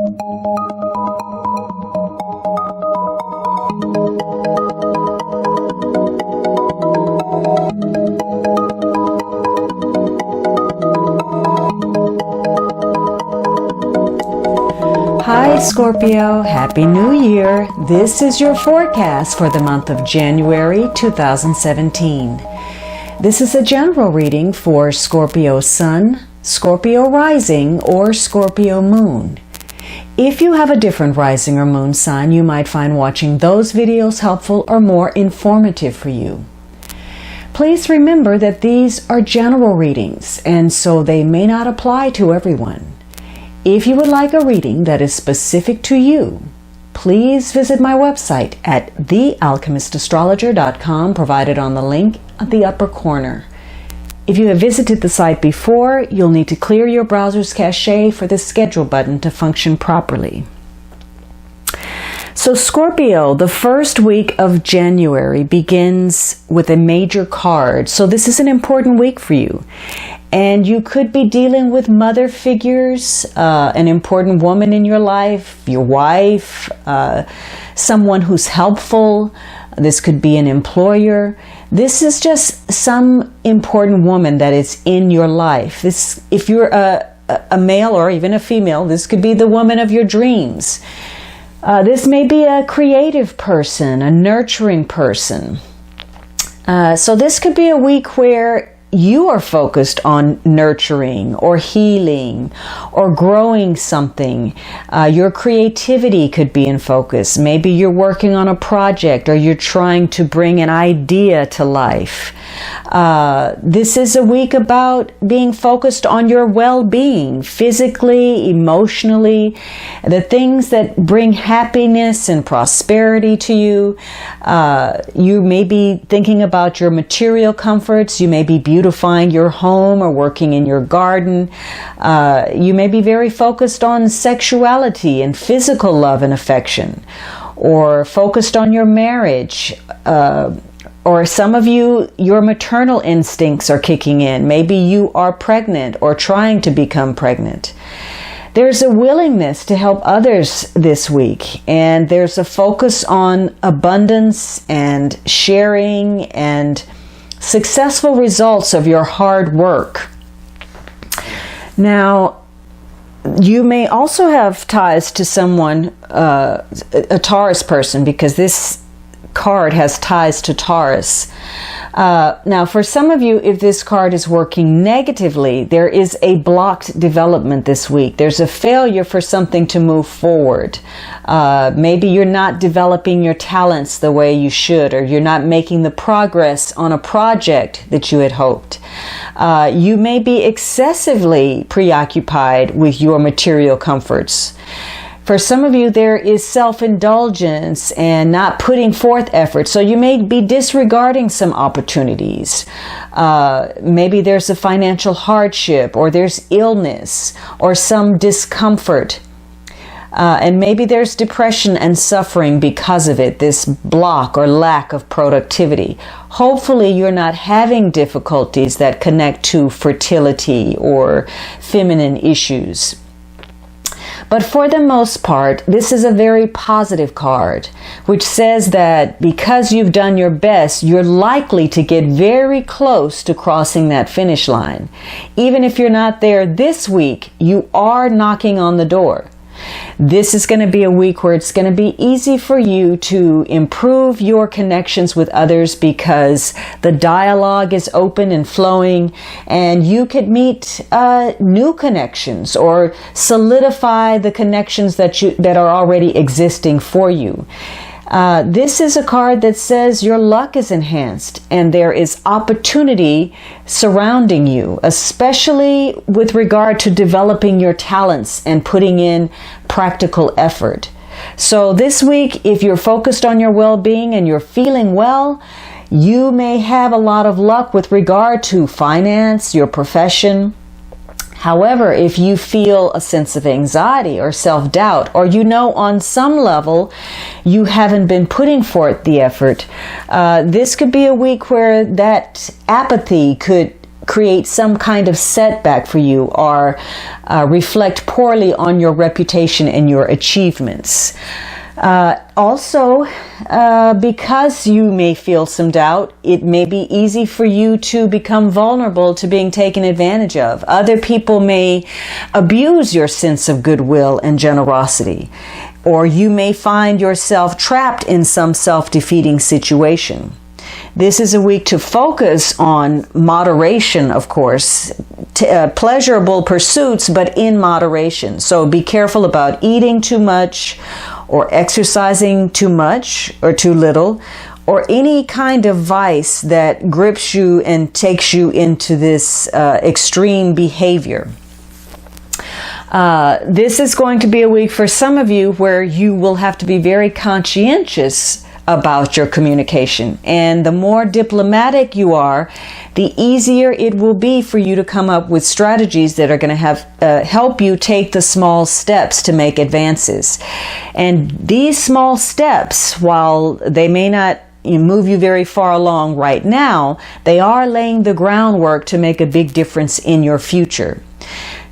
Hi Scorpio, Happy New Year. This is your forecast for the month of January 2017. This is a general reading for Scorpio Sun, Scorpio Rising, or Scorpio Moon. If you have a different rising or moon sign, you might find watching those videos helpful or more informative for you. Please remember that these are general readings, and so they may not apply to everyone. If you would like a reading that is specific to you, please visit my website at thealchemistastrologer.com, provided on the link at the upper corner. If you have visited the site before, you'll need to clear your browser's cache for the schedule button to function properly. So Scorpio, the first week of January begins with a major card. So this is an important week for you. And you could be dealing with mother figures, an important woman in your life, your wife, someone who's helpful. This could be an employer. This is just some important woman that is in your life. This, if you're a male or even a female, this could be the woman of your dreams. This may be a creative person, a nurturing person. So this could be a week where you are focused on nurturing or healing or growing something. Your creativity could be in focus. Maybe you're working on a project or you're trying to bring an idea to life. This is a week about being focused on your well-being, physically, emotionally, the things that bring happiness and prosperity to you. You may be thinking about your material comforts. You may be beautifying your home or working in your garden. You may be very focused on sexuality and physical love and affection, or focused on your marriage. Or some of you, your maternal instincts are kicking in. Maybe you are pregnant or trying to become pregnant. There's a willingness to help others this week, and there's a focus on abundance and sharing and successful results of your hard work. Now, you may also have ties to someone, a Taurus person, because this card has ties to Taurus. Now, for some of you, if this card is working negatively, there is a blocked development this week. There's a failure for something to move forward. Maybe you're not developing your talents the way you should, or you're not making the progress on a project that you had hoped. You may be excessively preoccupied with your material comforts. For some of you, there is self-indulgence and not putting forth effort. So you may be disregarding some opportunities. Maybe there's a financial hardship, or there's illness, or some discomfort. And maybe there's depression and suffering because of it, this block or lack of productivity. Hopefully you're not having difficulties that connect to fertility or feminine issues. But for the most part, this is a very positive card, which says that because you've done your best, you're likely to get very close to crossing that finish line. Even if you're not there this week, you are knocking on the door. This is going to be a week where it's going to be easy for you to improve your connections with others, because the dialogue is open and flowing, and you could meet new connections or solidify the connections that are already existing for you. This is a card that says your luck is enhanced and there is opportunity surrounding you, especially with regard to developing your talents and putting in practical effort. So this week, if you're focused on your well-being and you're feeling well, you may have a lot of luck with regard to finance, your profession. However, if you feel a sense of anxiety or self-doubt, or on some level you haven't been putting forth the effort, this could be a week where that apathy could create some kind of setback for you or reflect poorly on your reputation and your achievements. Also, because you may feel some doubt, it may be easy for you to become vulnerable to being taken advantage of. Other people may abuse your sense of goodwill and generosity, or you may find yourself trapped in some self-defeating situation. This is a week to focus on moderation, of course, pleasurable pursuits, but in moderation. So be careful about eating too much or exercising too much or too little, or any kind of vice that grips you and takes you into this extreme behavior. This is going to be a week for some of you where you will have to be very conscientious about your communication. And the more diplomatic you are, the easier it will be for you to come up with strategies that are going to help you take the small steps to make advances. And these small steps, while they may not move you very far along right now, they are laying the groundwork to make a big difference in your future.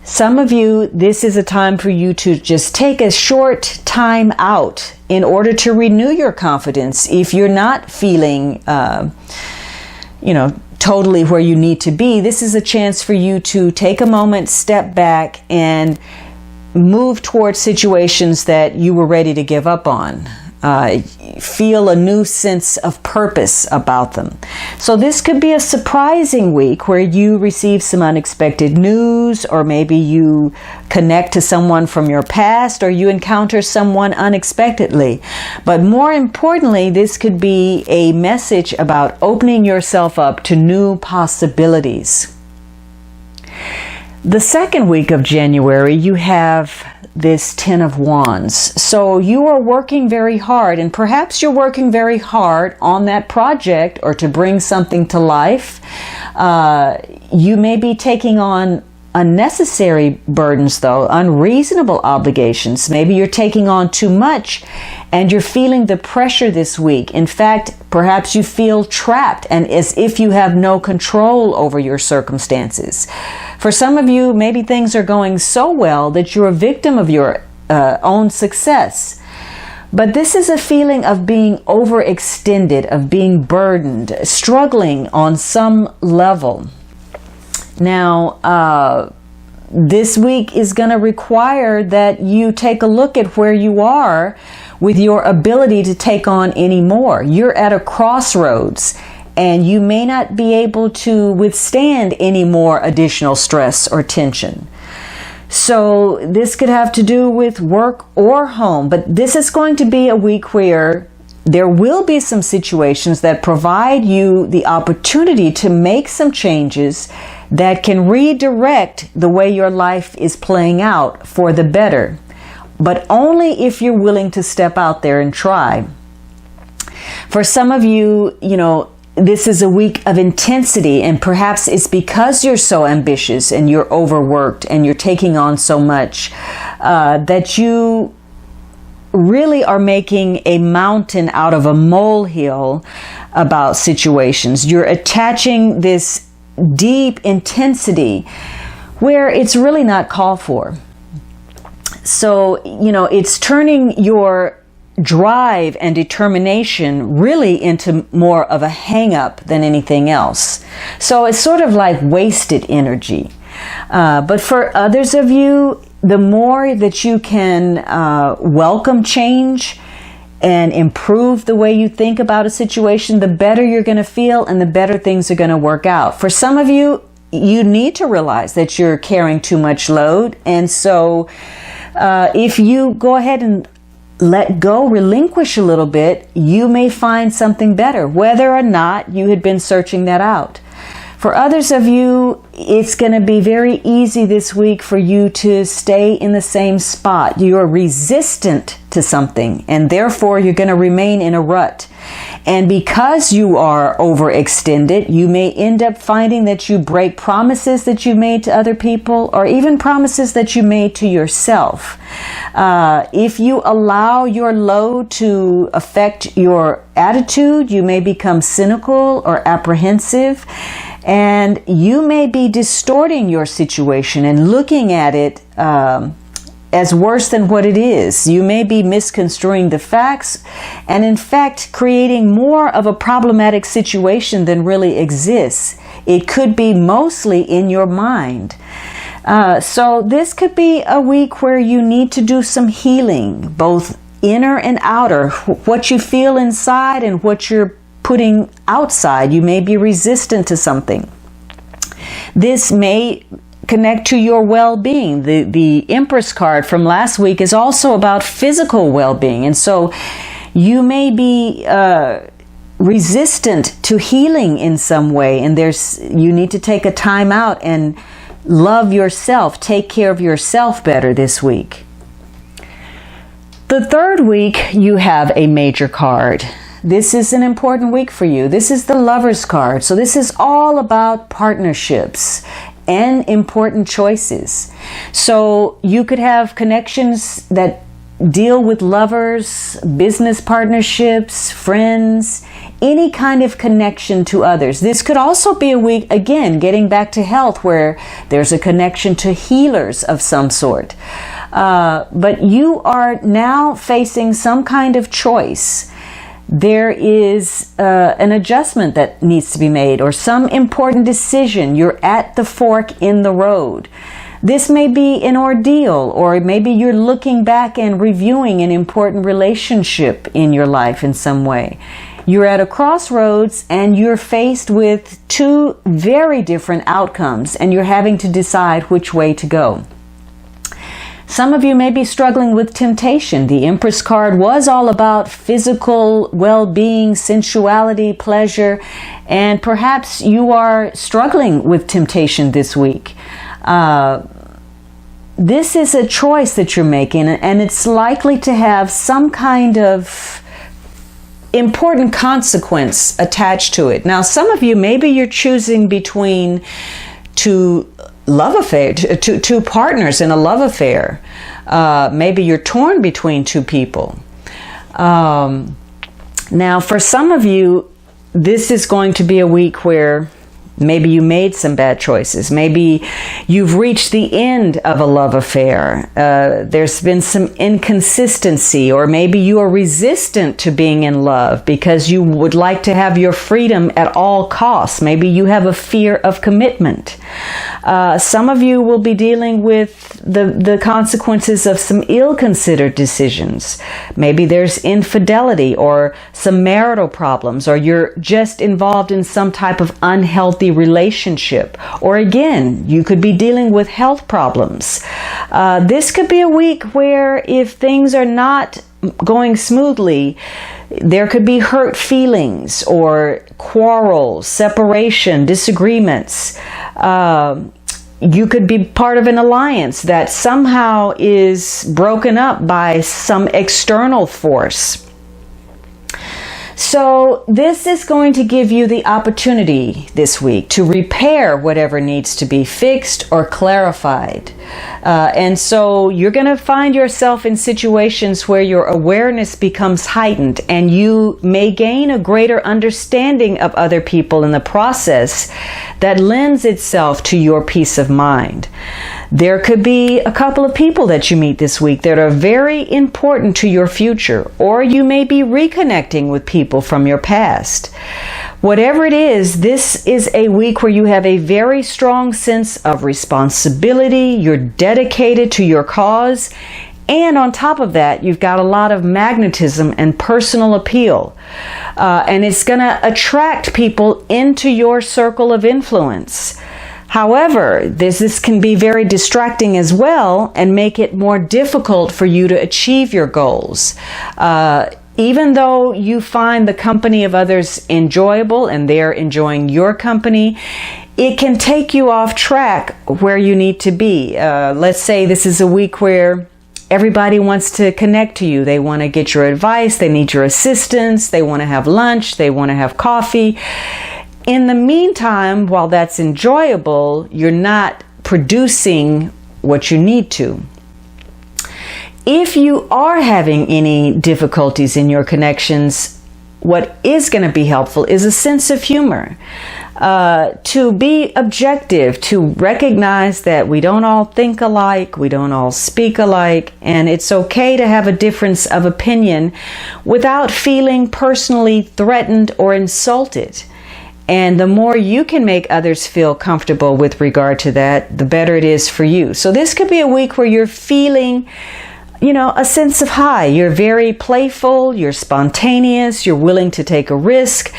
Some of you, this is a time for you to just take a short time out in order to renew your confidence. If you're not feeling, totally where you need to be, this is a chance for you to take a moment, step back, and move towards situations that you were ready to give up on. Feel a new sense of purpose about them. So this could be a surprising week where you receive some unexpected news, or maybe you connect to someone from your past, or you encounter someone unexpectedly. But more importantly, this could be a message about opening yourself up to new possibilities. The second week of January, you have this Ten of Wands. So you are working very hard, and perhaps you're working very hard on that project or to bring something to life. You may be taking on unnecessary burdens, though, unreasonable obligations. Maybe you're taking on too much and you're feeling the pressure this week. In fact, perhaps you feel trapped and as if you have no control over your circumstances. For some of you, maybe things are going so well that you're a victim of your own success. But this is a feeling of being overextended, of being burdened, struggling on some level. Now, this week is going to require that you take a look at where you are with your ability to take on any more. You're at a crossroads, and you may not be able to withstand any more additional stress or tension. So this could have to do with work or home, but this is going to be a week where there will be some situations that provide you the opportunity to make some changes that can redirect the way your life is playing out for the better, but only if you're willing to step out there and try. For some of you, this is a week of intensity, and perhaps it's because you're so ambitious and you're overworked and you're taking on so much that you really are making a mountain out of a molehill about situations. You're attaching this deep intensity where it's really not called for. So, it's turning your drive and determination really into more of a hang-up than anything else. So it's sort of like wasted energy. But for others of you, the more that you can welcome change and improve the way you think about a situation, the better you're going to feel and the better things are going to work out. For some of you, you need to realize that you're carrying too much load. And so if you go ahead and let go, relinquish a little bit, you may find something better, whether or not you had been searching that out. For others of you, it's going to be very easy this week for you to stay in the same spot. You're resistant to something, and therefore you're going to remain in a rut. And because you are overextended, you may end up finding that you break promises that you made to other people, or even promises that you made to yourself. If you allow your load to affect your attitude, you may become cynical or apprehensive. And you may be distorting your situation and looking at it as worse than what it is. You may be misconstruing the facts and in fact creating more of a problematic situation than really exists. It could be mostly in your mind. So this could be a week where you need to do some healing, both inner and outer. What you feel inside and what you're putting outside. You may be resistant to something. This may connect to your well-being. The Empress card from last week is also about physical well-being. And so you may be resistant to healing in some way. And you need to take a time out and love yourself. Take care of yourself better this week. The third week, you have a major card. This is an important week for you. This is the Lover's card. So this is all about partnerships and important choices. So you could have connections that deal with lovers, business partnerships, friends, any kind of connection to others. This could also be a week, again, getting back to health, where there's a connection to healers of some sort. But you are now facing some kind of choice. There is an adjustment that needs to be made, or some important decision. You're at the fork in the road. This may be an ordeal, or maybe you're looking back and reviewing an important relationship in your life in some way. You're at a crossroads and you're faced with two very different outcomes, and you're having to decide which way to go. Some of you may be struggling with temptation. The Empress card was all about physical well-being, sensuality, pleasure, and perhaps you are struggling with temptation this week. This is a choice that you're making, and it's likely to have some kind of important consequence attached to it. Now, some of you, maybe you're choosing between two partners in a love affair. Maybe you're torn between two people. Now, for some of you, this is going to be a week where maybe you made some bad choices. Maybe you've reached the end of a love affair. There's been some inconsistency, or maybe you are resistant to being in love because you would like to have your freedom at all costs. Maybe you have a fear of commitment. Some of you will be dealing with the consequences of some ill-considered decisions. Maybe there's infidelity or some marital problems, or you're just involved in some type of unhealthy relationship. Or again, you could be dealing with health problems. This could be a week where if things are not going smoothly, there could be hurt feelings or quarrels, separation, disagreements. You could be part of an alliance that somehow is broken up by some external force. So this is going to give you the opportunity this week to repair whatever needs to be fixed or clarified. And so you're going to find yourself in situations where your awareness becomes heightened, and you may gain a greater understanding of other people in the process that lends itself to your peace of mind. There could be a couple of people that you meet this week that are very important to your future, or you may be reconnecting with people from your past. Whatever it is, this is a week where you have a very strong sense of responsibility. You're dedicated to your cause. And on top of that, you've got a lot of magnetism and personal appeal. And it's going to attract people into your circle of influence. However, this can be very distracting as well and make it more difficult for you to achieve your goals. Even though you find the company of others enjoyable and they're enjoying your company, it can take you off track where you need to be. Let's say this is a week where everybody wants to connect to you. They want to get your advice. They need your assistance. They want to have lunch. They want to have coffee. In the meantime, while that's enjoyable, you're not producing what you need to. If you are having any difficulties in your connections, what is going to be helpful is a sense of humor. to be objective, to recognize that we don't all think alike, we don't all speak alike, and it's okay to have a difference of opinion without feeling personally threatened or insulted. And the more you can make others feel comfortable with regard to that, the better it is for you. So this could be a week where you're feeling, a sense of high. You're very playful, you're spontaneous, you're willing to take a risk.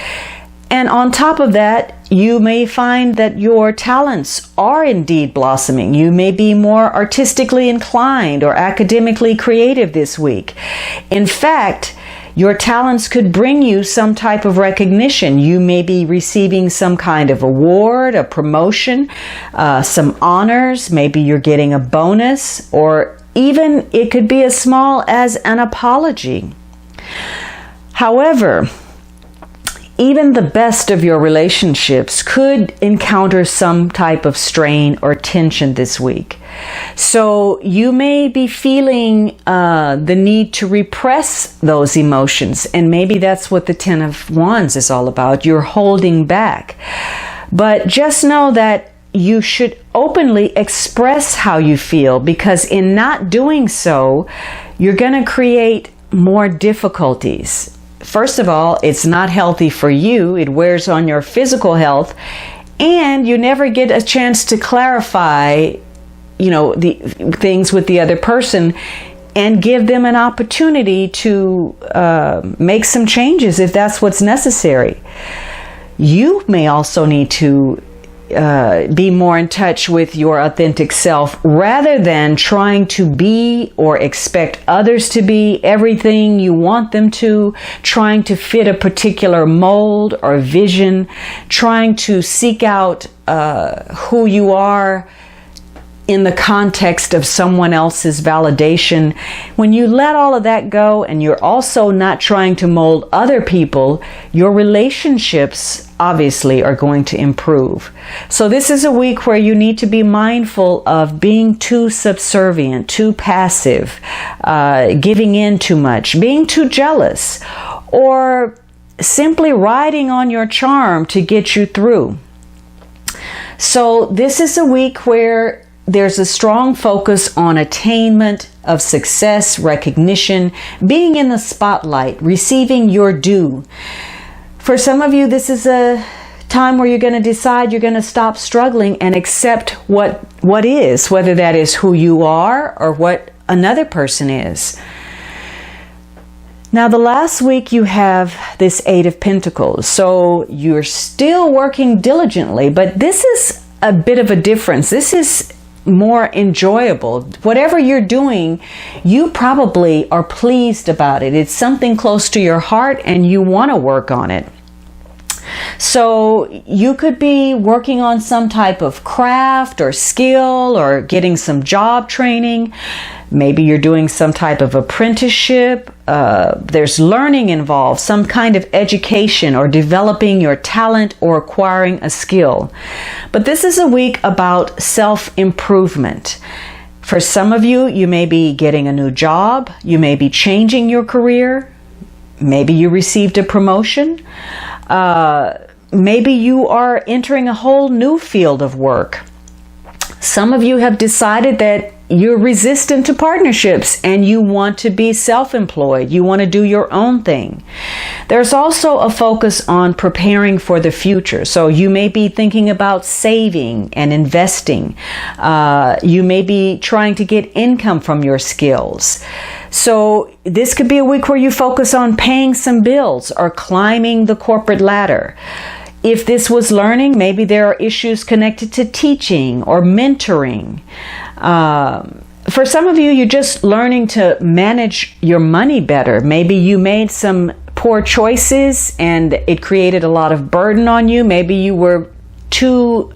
And on top of that, you may find that your talents are indeed blossoming. You may be more artistically inclined or academically creative this week. In fact, your talents could bring you some type of recognition. You may be receiving some kind of award, a promotion, some honors. Maybe you're getting a bonus, or even it could be as small as an apology. However, even the best of your relationships could encounter some type of strain or tension this week. So you may be feeling the need to repress those emotions, and maybe that's what the Ten of Wands is all about. You're holding back. But just know that you should openly express how you feel, because in not doing so, you're going to create more difficulties. First of all, it's not healthy for you. It wears on your physical health, and you never get a chance to clarify, the things with the other person and give them an opportunity to make some changes if that's what's necessary. You may also need to be more in touch with your authentic self, rather than trying to be or expect others to be everything you want them to, trying to fit a particular mold or vision, trying to seek out who you are in the context of someone else's validation. When you let all of that go, and you're also not trying to mold other people, your relationships obviously are going to improve. So this is a week where you need to be mindful of being too subservient, too passive, giving in too much, being too jealous, or simply riding on your charm to get you through. So this is a week where there's a strong focus on attainment of success, recognition, being in the spotlight, receiving your due. For some of you, this is a time where you're going to decide you're going to stop struggling and accept what is, whether that is who you are or what another person is. Now, the last week you have this Eight of Pentacles, so you're still working diligently, but this is a bit of a difference. This is more enjoyable. Whatever you're doing, you probably are pleased about it. It's something close to your heart and you want to work on it. So you could be working on some type of craft or skill, or getting some job training. Maybe you're doing some type of apprenticeship. There's learning involved, some kind of education, or developing your talent or acquiring a skill. But this is a week about self-improvement. For some of you, you may be getting a new job. You may be changing your career. Maybe you received a promotion. Maybe you are entering a whole new field of work. Some of you have decided that you're resistant to partnerships and you want to be self-employed. You want to do your own thing. There's also a focus on preparing for the future. So you may be thinking about saving and investing. You may be trying to get income from your skills. So this could be a week where you focus on paying some bills or climbing the corporate ladder. If this was learning, maybe there are issues connected to teaching or mentoring. For some of you, you're just learning to manage your money better. Maybe you made some poor choices and it created a lot of burden on you. Maybe you were too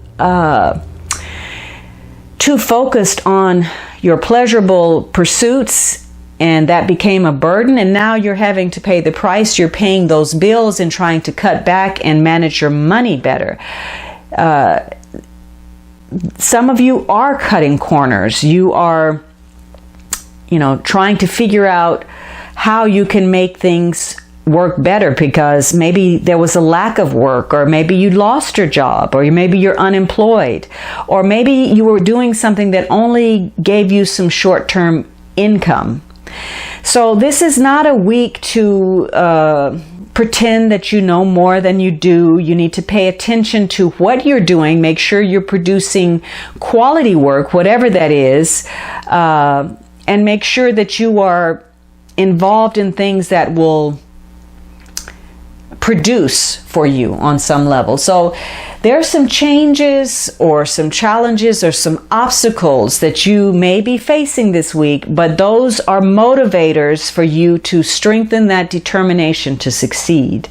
focused on your pleasurable pursuits, and that became a burden, and now you're having to pay the price. You're paying those bills and trying to cut back and manage your money better. Some of you are cutting corners. You are, trying to figure out how you can make things work better because maybe there was a lack of work, or maybe you lost your job, or maybe you're unemployed, or maybe you were doing something that only gave you some short-term income. So this is not a week to pretend that you know more than you do. You need to pay attention to what you're doing. Make sure you're producing quality work, whatever that is, and make sure that you are involved in things that will produce for you on some level. So there are some changes or some challenges or some obstacles that you may be facing this week, but those are motivators for you to strengthen that determination to succeed.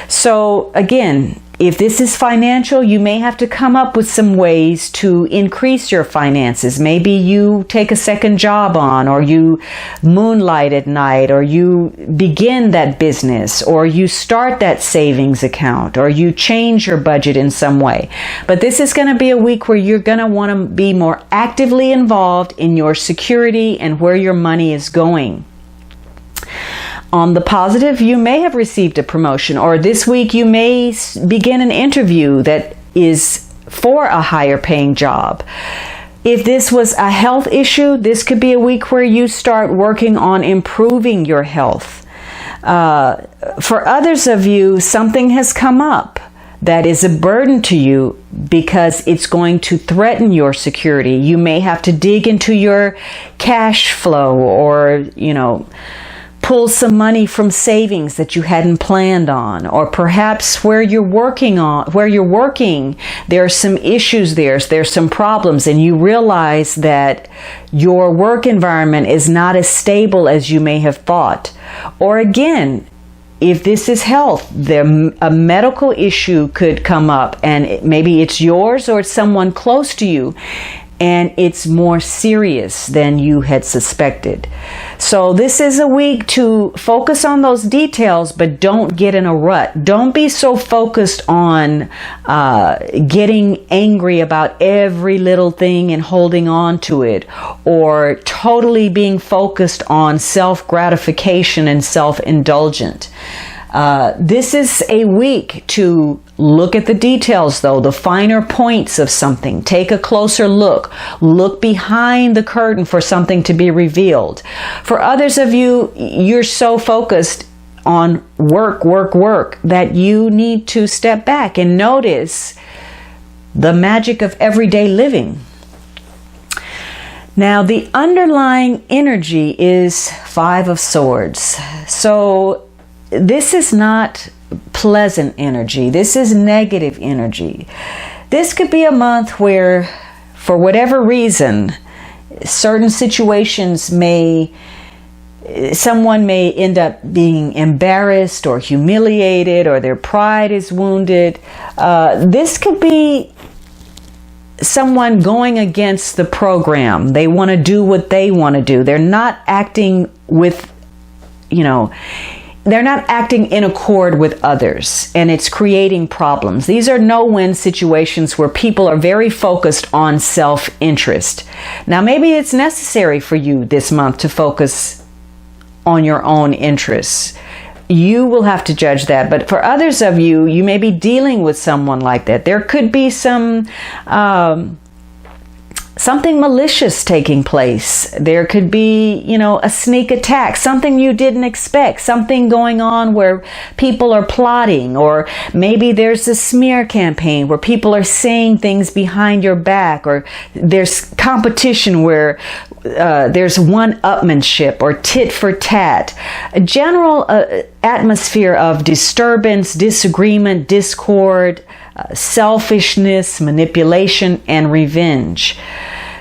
So again, if this is financial, you may have to come up with some ways to increase your finances. Maybe you take a second job on, or you moonlight at night, or you begin that business, or you start that savings account, or you change your budget in some way. But this is going to be a week where you're going to want to be more actively involved in your security and where your money is going. On the positive, you may have received a promotion, or this week you may begin an interview that is for a higher paying job. If this was a health issue, this could be a week where you start working on improving your health. For others of you, something has come up that is a burden to you because it's going to threaten your security. You may have to dig into your cash flow, or, pull some money from savings that you hadn't planned on, or perhaps where you're working, there are some issues there's some problems, and you realize that your work environment is not as stable as you may have thought. Or again, if this is health, a medical issue could come up, and maybe it's yours or it's someone close to you, and it's more serious than you had suspected. So this is a week to focus on those details, but don't get in a rut. Don't be so focused on getting angry about every little thing and holding on to it, or totally being focused on self-gratification and self-indulgent. This is a week to look at the details, though, the finer points of something. Take a closer look. Look behind the curtain for something to be revealed. For others of you, you're so focused on work that you need to step back and notice the magic of everyday living. Now, the underlying energy is 5 of Swords. So this is not pleasant energy. This is negative energy. This could be a month where, for whatever reason, certain situations someone may end up being embarrassed or humiliated, or their pride is wounded. This could be someone going against the program. They want to do what they want to do. They're not acting they're not acting in accord with others, and it's creating problems. These are no-win situations where people are very focused on self-interest. Now, maybe it's necessary for you this month to focus on your own interests. You will have to judge that. But for others of you, you may be dealing with someone like that. There could be something malicious taking place. There could be, a sneak attack, something you didn't expect, something going on where people are plotting, or maybe there's a smear campaign where people are saying things behind your back, or there's competition where there's one-upmanship or tit for tat. A general atmosphere of disturbance, disagreement, discord, selfishness, manipulation, and revenge.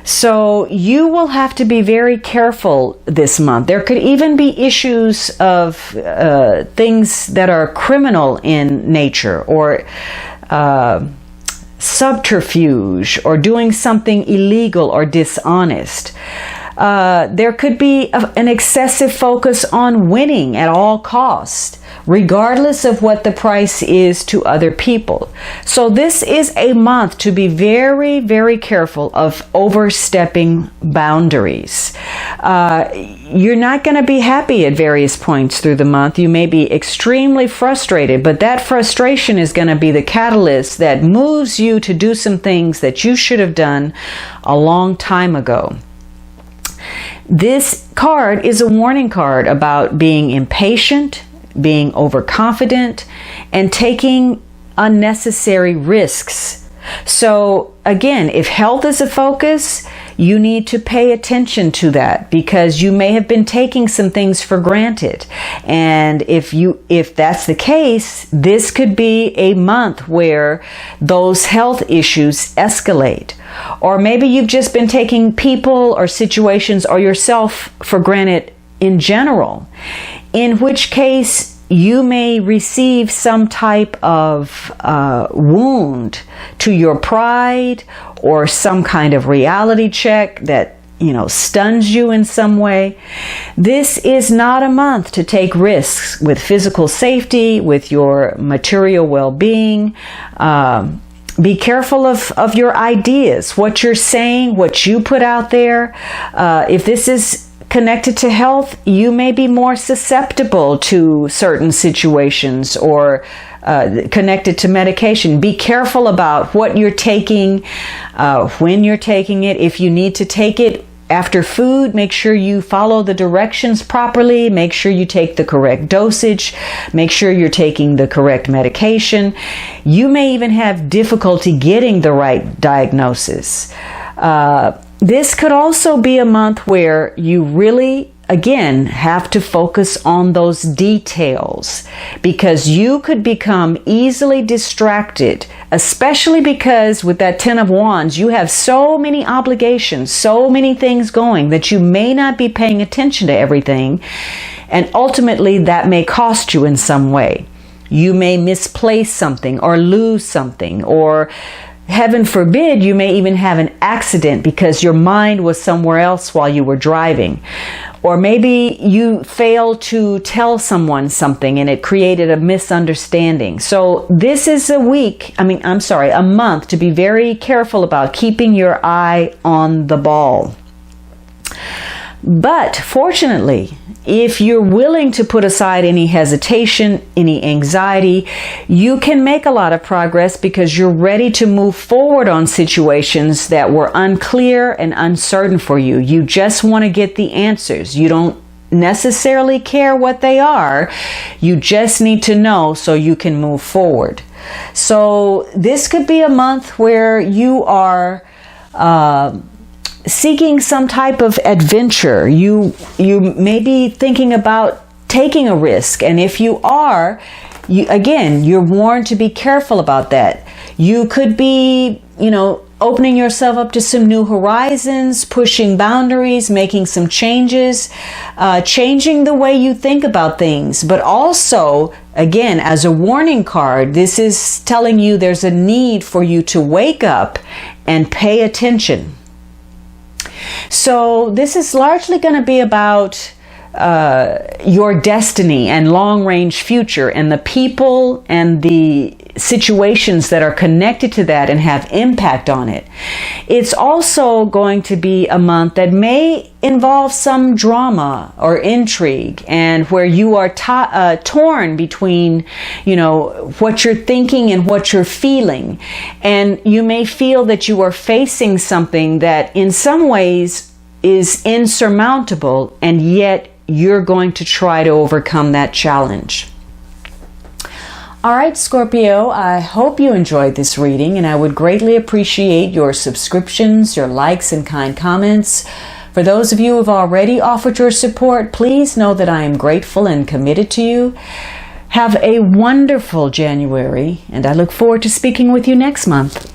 So you will have to be very careful this month. There could even be issues of things that are criminal in nature, or subterfuge, or doing something illegal or dishonest. There could be an excessive focus on winning at all costs, regardless of what the price is to other people. So this is a month to be very, very careful of overstepping boundaries. You're not going to be happy at various points through the month. You may be extremely frustrated, but that frustration is going to be the catalyst that moves you to do some things that you should have done a long time ago. This card is a warning card about being impatient, being overconfident, and taking unnecessary risks. So again, if health is a focus, you need to pay attention to that, because you may have been taking some things for granted. And if that's the case, this could be a month where those health issues escalate. Or maybe you've just been taking people or situations or yourself for granted in general, in which case you may receive some type of wound to your pride, or some kind of reality check that stuns you in some way. This is not a month to take risks with physical safety, with your material well-being. Be careful of your ideas, what you're saying, what you put out there. If this is connected to health, you may be more susceptible to certain situations, or connected to medication. Be careful about what you're taking, when you're taking it. If you need to take it after food, make sure you follow the directions properly. Make sure you take the correct dosage. Make sure you're taking the correct medication. You may even have difficulty getting the right diagnosis. This could also be a month where you really, again, have to focus on those details, because you could become easily distracted, especially because with that 10 of Wands, you have so many obligations, so many things going, that you may not be paying attention to everything. And ultimately, that may cost you in some way. You may misplace something or lose something, or heaven forbid, you may even have an accident because your mind was somewhere else while you were driving. Or maybe you failed to tell someone something and it created a misunderstanding. So this is a month to be very careful about keeping your eye on the ball. But fortunately, if you're willing to put aside any hesitation, any anxiety, you can make a lot of progress, because you're ready to move forward on situations that were unclear and uncertain for you. You just want to get the answers. You don't necessarily care what they are. You just need to know so you can move forward. So this could be a month where you are seeking some type of adventure. You may be thinking about taking a risk, and if you are, you're warned to be careful about that. You could be, opening yourself up to some new horizons, pushing boundaries, making some changes, changing the way you think about things. But also, again, as a warning card, this is telling you there's a need for you to wake up and pay attention. So this is largely going to be about your destiny and long-range future, and the people and the situations that are connected to that and have impact on it. It's also going to be a month that may involve some drama or intrigue, and where you are torn between, what you're thinking and what you're feeling. And you may feel that you are facing something that in some ways is insurmountable, and yet you're going to try to overcome that challenge. All right, Scorpio, I hope you enjoyed this reading, and I would greatly appreciate your subscriptions, your likes, and kind comments. For those of you who have already offered your support, please know that I am grateful and committed to you. Have a wonderful January, and I look forward to speaking with you next month.